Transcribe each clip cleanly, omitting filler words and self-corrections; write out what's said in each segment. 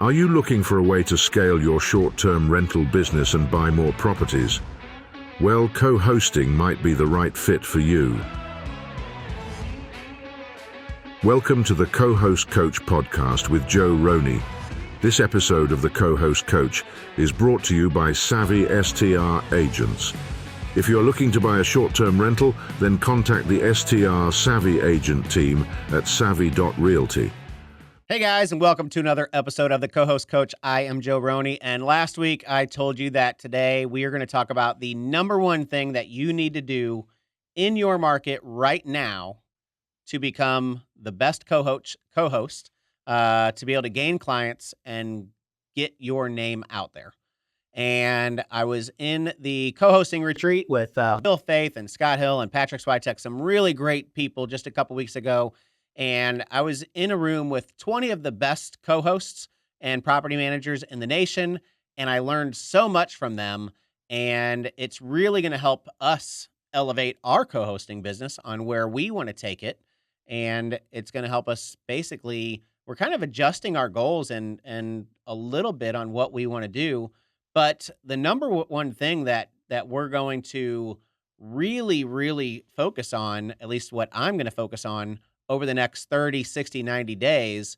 Are you looking for a way to scale your short-term rental business and buy more properties? Well, co-hosting might be the right fit for you. Welcome to the Co-Host Coach podcast with Joe Roney. This episode of the Co-Host Coach is brought to you by Savvy STR Agents. If you're looking to buy a short-term rental, then contact the STR Savvy Agent team at savvy.realty. Hey guys, and welcome to another episode of the Co-Host Coach. I am Joe Roney, and last week I told you that today we are going to talk about the number one thing that you need to do in your market right now to become the best co-host, to be able to gain clients and get your name out there. And I was in the co-hosting retreat with Bill Faith and Scott Hill and Patrick Switek, some really great people just a couple weeks ago. And I was in a room with 20 of the best co-hosts and property managers in the nation, and I learned so much from them. And it's really going to help us elevate our co-hosting business on where we want to take it. And it's going to help us basically, we're kind of adjusting our goals and a little bit on what we want to do. But the number one thing that we're going to really focus on, at least what I'm going to focus on over the next 30, 60, 90 days,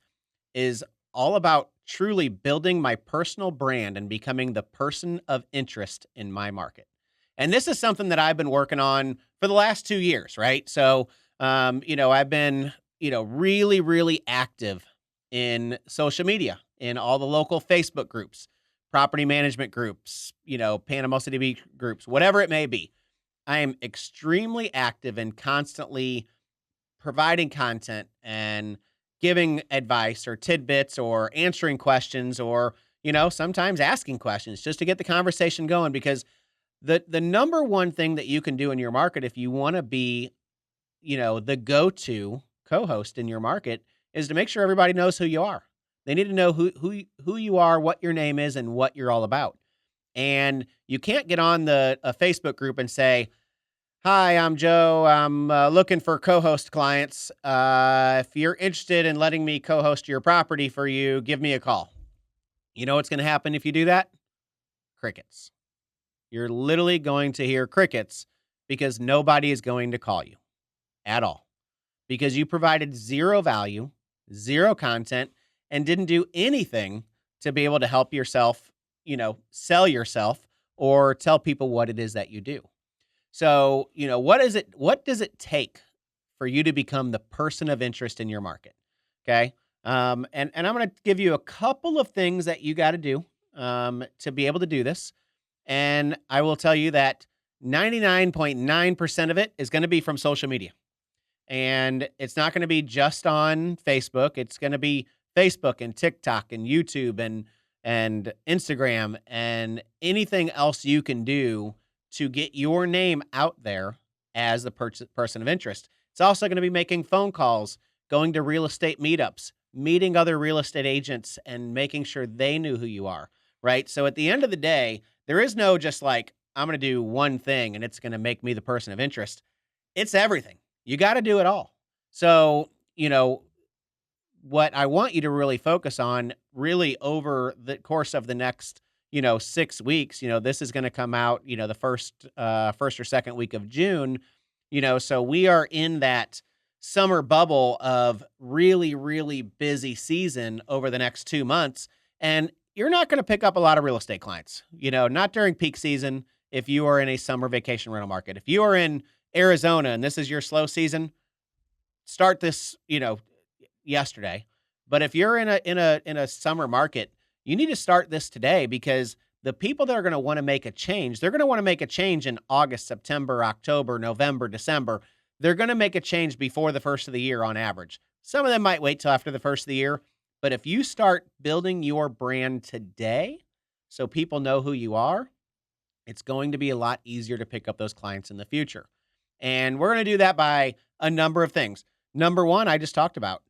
is all about truly building my personal brand and becoming the person of interest in my market. And this is something that I've been working on for the last 2 years, right? So, I've been, really active in social media, in all the local Facebook groups, property management groups, Panama City Beach groups, whatever it may be. I am extremely active and constantly providing content and giving advice or tidbits or answering questions or, sometimes asking questions just to get the conversation going, because the number one thing that you can do in your market if you want to be, the go-to co-host in your market is to make sure everybody knows who you are. They need to know who you are, what your name is, and what you're all about. And you can't get on a Facebook group and say, "Hi, I'm Joe. I'm looking for co-host clients. If you're interested in letting me co-host your property for you, give me a call." You know what's going to happen if you do that? Crickets. You're literally going to hear crickets because nobody is going to call you at all, because you provided zero value, zero content, and didn't do anything to be able to help yourself, sell yourself or tell people what it is that you do. So, what does it take for you to become the person of interest in your market? Okay. And I'm going to give you a couple of things that you got to do, to be able to do this. And I will tell you that 99.9% of it is going to be from social media. And it's not going to be just on Facebook. It's going to be Facebook and TikTok and YouTube and Instagram and anything else you can do to get your name out there as the person of interest. It's also going to be making phone calls, going to real estate meetups, meeting other real estate agents and making sure they knew who you are, right? So at the end of the day, there is no just like, I'm going to do one thing and it's going to make me the person of interest. It's everything. You got to do it all. So, what I want you to really focus on really over the course of the next 6 weeks, this is going to come out, the first or second week of June, so we are in that summer bubble of really busy season over the next 2 months. And you're not going to pick up a lot of real estate clients, not during peak season. If you are in a summer vacation rental market, if you are in Arizona and this is your slow season, start this, yesterday. But if you're in a summer market, you need to start this today, because the people that are going to want to make a change, they're going to want to make a change in August, September, October, November, December. They're going to make a change before the first of the year on average. Some of them might wait till after the first of the year. But if you start building your brand today so people know who you are, it's going to be a lot easier to pick up those clients in the future. And we're going to do that by a number of things. Number one, I just talked about.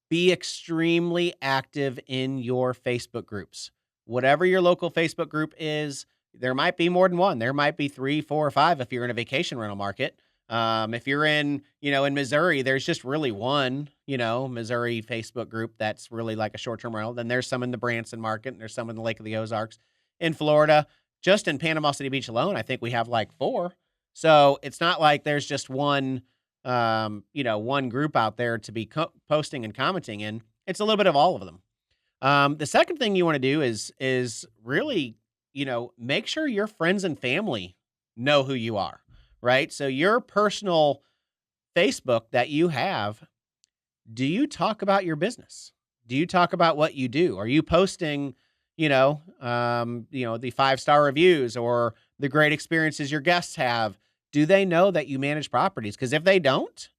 Be extremely active in your Facebook groups. Whatever your local Facebook group is, there might be more than one. There might be 3, 4, or 5 if you're in a vacation rental market. If you're in Missouri, there's just really one, Missouri Facebook group that's really like a short-term rental. Then there's some in the Branson market, and there's some in the Lake of the Ozarks. In Florida, just in Panama City Beach alone, I think we have like 4. So it's not like there's just one group out there to be posting and commenting in. It's a little bit of all of them. The second thing you want to do is really, make sure your friends and family know who you are, right? So your personal Facebook that you have, do you talk about your business? Do you talk about what you do? Are you posting, the 5-star reviews or the great experiences your guests have? Do they know that you manage properties? Because if they don't,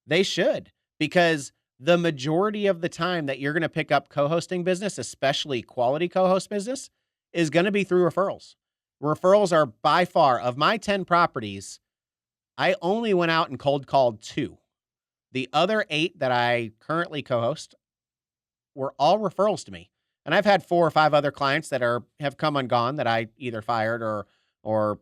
they should, because the majority of the time that you're going to pick up co-hosting business, especially quality co-host business, is going to be through referrals. Referrals are by far, of my 10 properties, I only went out and cold called 2. The other 8 that I currently co-host were all referrals to me. And I've had 4 or 5 other clients that have come and gone that I either fired or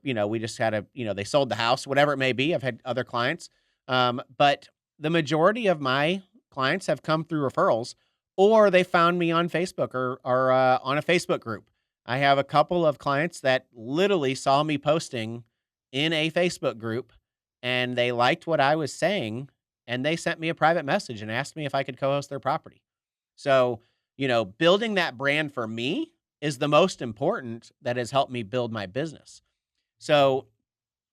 we just had they sold the house, whatever it may be. I've had other clients. But the majority of my clients have come through referrals, or they found me on Facebook or on a Facebook group. I have a couple of clients that literally saw me posting in a Facebook group, and they liked what I was saying, and they sent me a private message and asked me if I could co-host their property. So, building that brand for me is the most important that has helped me build my business. So,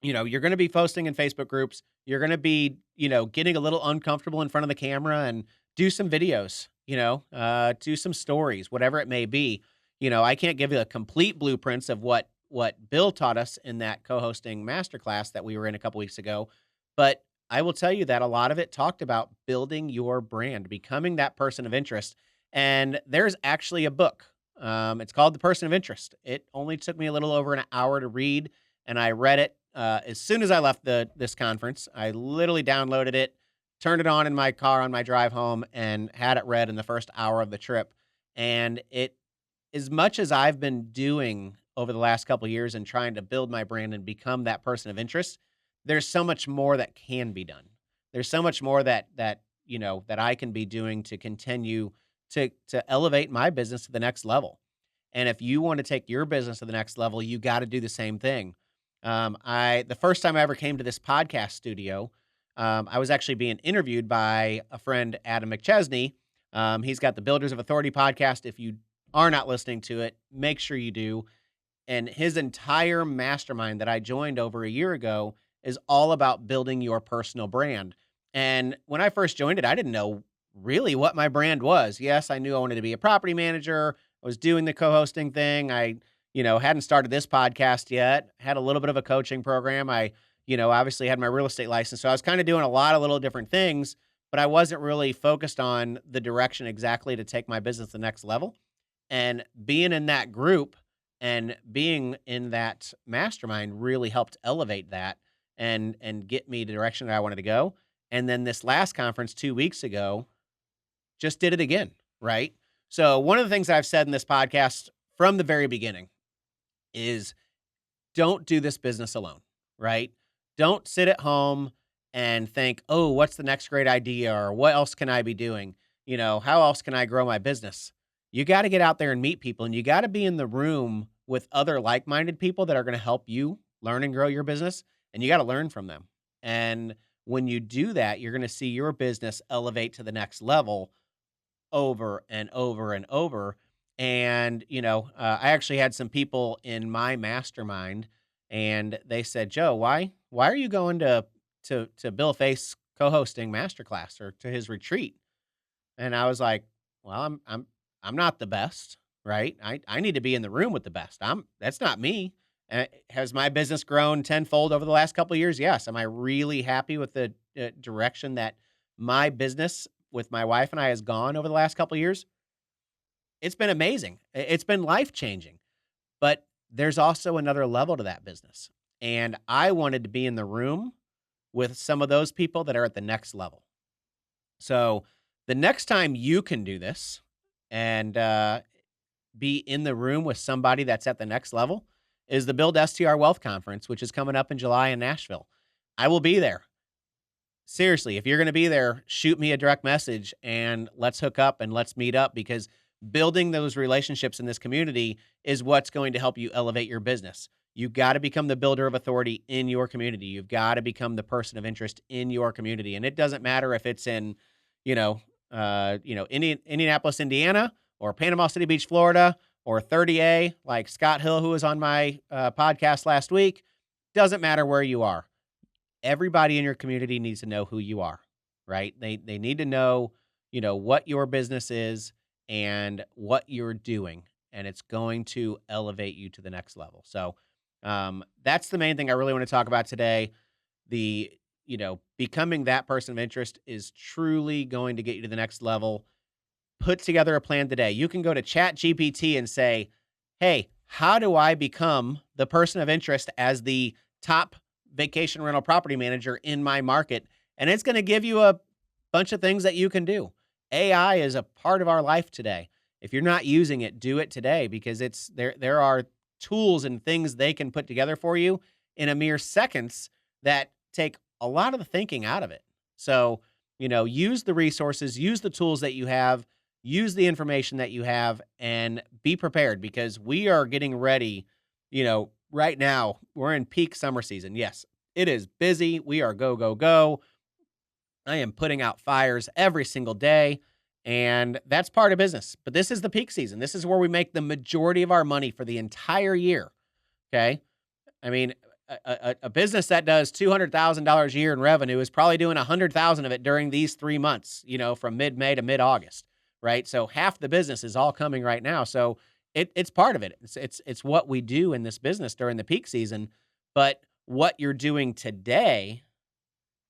you're going to be posting in Facebook groups. You're going to be, getting a little uncomfortable in front of the camera and do some videos, do some stories, whatever it may be. I can't give you a complete blueprints of what Bill taught us in that co-hosting masterclass that we were in a couple weeks ago, but I will tell you that a lot of it talked about building your brand, becoming that person of interest. And there's actually a book. It's called The Person of Interest. It only took me a little over an hour to read, and I read it as soon as I left this conference. I literally downloaded it, turned it on in my car on my drive home, and had it read in the first hour of the trip. And it, as much as I've been doing over the last couple of years and trying to build my brand and become that person of interest, there's so much more that can be done. There's so much more that I can be doing to continue to elevate my business to the next level. And if you want to take your business to the next level, you got to do the same thing. The first time I ever came to this podcast studio, I was actually being interviewed by a friend, Adam McChesney. He's got the Builders of Authority podcast. If you are not listening to it, make sure you do. And his entire mastermind that I joined over a year ago is all about building your personal brand. And when I first joined it, I didn't know really what my brand was. Yes, I knew I wanted to be a property manager. I was doing the co-hosting thing. I, hadn't started this podcast yet, had a little bit of a coaching program. I, obviously had my real estate license. So I was kind of doing a lot of little different things, but I wasn't really focused on the direction exactly to take my business to the next level. And being in that group and being in that mastermind really helped elevate that and get me the direction that I wanted to go. And then this last conference 2 weeks ago just did it again, right? So one of the things that I've said in this podcast from the very beginning is don't do this business alone, right? Don't sit at home and think, oh, what's the next great idea, or what else can I be doing? How else can I grow my business? You got to get out there and meet people, and you got to be in the room with other like-minded people that are going to help you learn and grow your business, and you got to learn from them. And when you do that, you're going to see your business elevate to the next level over and over and over. And, I actually had some people in my mastermind, and they said, Joe, why are you going to Bill Face co-hosting masterclass or to his retreat? And I was like, well, I'm not the best, right? I need to be in the room with the best. That's not me. Has my business grown tenfold over the last couple of years? Yes. Am I really happy with the direction that my business with my wife and I has gone over the last couple of years? It's been amazing. It's been life-changing. But there's also another level to that business. And I wanted to be in the room with some of those people that are at the next level. So the next time you can do this and be in the room with somebody that's at the next level is the Build STR Wealth Conference, which is coming up in July in Nashville. I will be there. seriously, if you're going to be there, shoot me a direct message and let's hook up and let's meet up, because building those relationships in this community is what's going to help you elevate your business. You've got to become the builder of authority in your community. You've got to become the person of interest in your community. And it doesn't matter if it's in, Indianapolis, Indiana, or Panama City Beach, Florida, or 30A, like Scott Hill, who was on my podcast last week. Doesn't matter where you are. Everybody in your community needs to know who you are, right? They need to know, what your business is and what you're doing, and it's going to elevate you to the next level. So that's the main thing I really want to talk about today. The becoming that person of interest is truly going to get you to the next level. Put together a plan today. You can go to ChatGPT and say, hey, how do I become the person of interest as the top vacation rental property manager in my market? And it's going to give you a bunch of things that you can do. AI is a part of our life today. If you're not using it, do it today, because it's there are tools and things they can put together for you in a mere seconds that take a lot of the thinking out of it. So, use the resources, use the tools that you have, use the information that you have, and be prepared, because we are getting ready. Right now we're in peak summer season. Yes, it is busy. We are go, go, go. I am putting out fires every single day, and that's part of business. But this is the peak season. This is where we make the majority of our money for the entire year. Okay. I mean, a business that does $200,000 a year in revenue is probably doing 100,000 of it during these 3 months, from mid-May to mid-August, right? So half the business is all coming right now. So it's part of it. It's what we do in this business during the peak season. But what you're doing today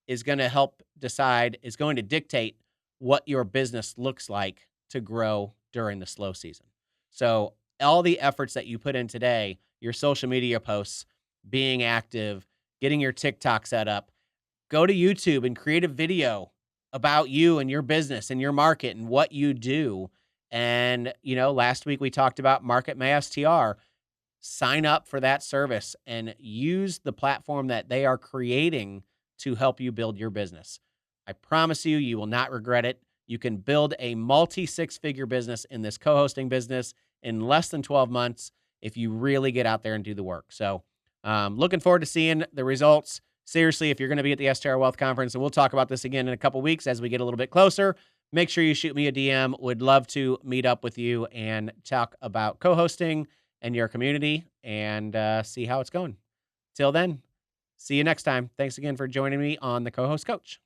is going to dictate what your business looks like to grow during the slow season. So all the efforts that you put in today, your social media posts, being active, getting your TikTok set up, go to YouTube and create a video about you and your business and your market and what you do. And, last week we talked about Market My STR. Sign up for that service and use the platform that they are creating to help you build your business. I promise you, you will not regret it. You can build a multi-six-figure business in this co-hosting business in less than 12 months if you really get out there and do the work. So looking forward to seeing the results. Seriously, if you're going to be at the STR Wealth Conference, and we'll talk about this again in a couple weeks as we get a little bit closer, make sure you shoot me a DM. Would love to meet up with you and talk about co-hosting and your community and see how it's going. Till then, see you next time. Thanks again for joining me on the Co-Host Coach.